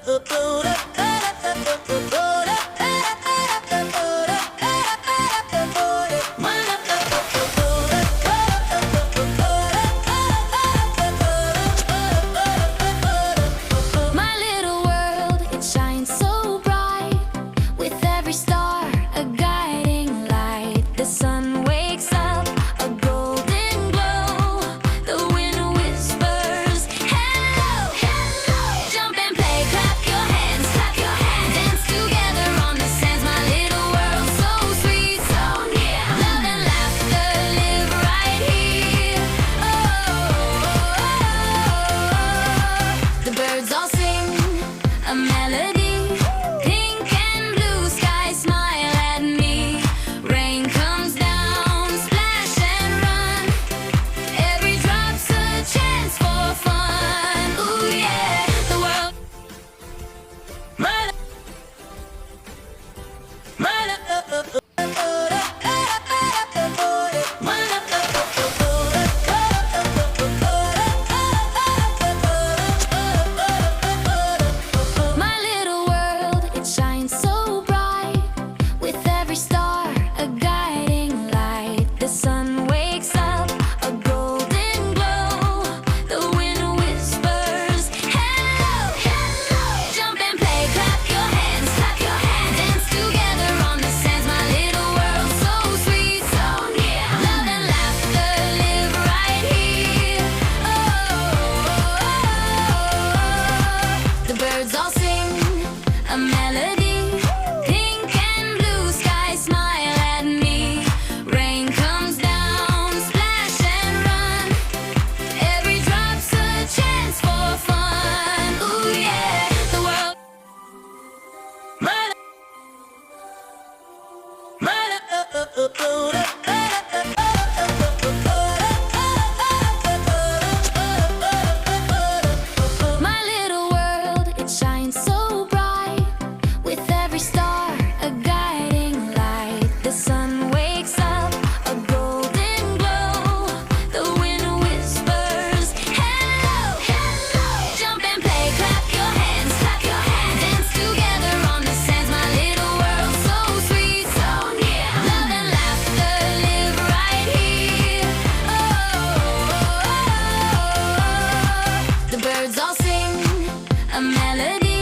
My little world, it shines so bright, with every star a guiding light. The sun wakes up, a golden glow. The wind whispers, hello, hello. Jump and play, clap your hands, dance together on the sands. My little world, so sweet, so near. Love and laughter live right here. The birds all sing a melody. Pink and blue skies smile at me. Rain comes down, splash and run. Every drop's a chance for fun. Ooh yeah, the world. My My little world, it shines so bright, with every star a guiding light. The sun wakes up, a golden glow. The wind whispers, hello, hello. Jump and play, clap your hands, dance together on the sands. My little world, so sweet, so near. Love and laughter live right here. The birds all sing a melody. Pink and blue skies smile at me. Rain comes down, splash and run. Every drop's a chance for fun. Ooh yeah, the world. My little world, it shines so bright, with every star a guiding light. The sun wakes up, a golden glow. The wind whispers, hello, hello. Jump and play, clap your hands, dance together on the sands. My little world, so sweet, so near. Love and laughter live right here. The birds all sing a melody.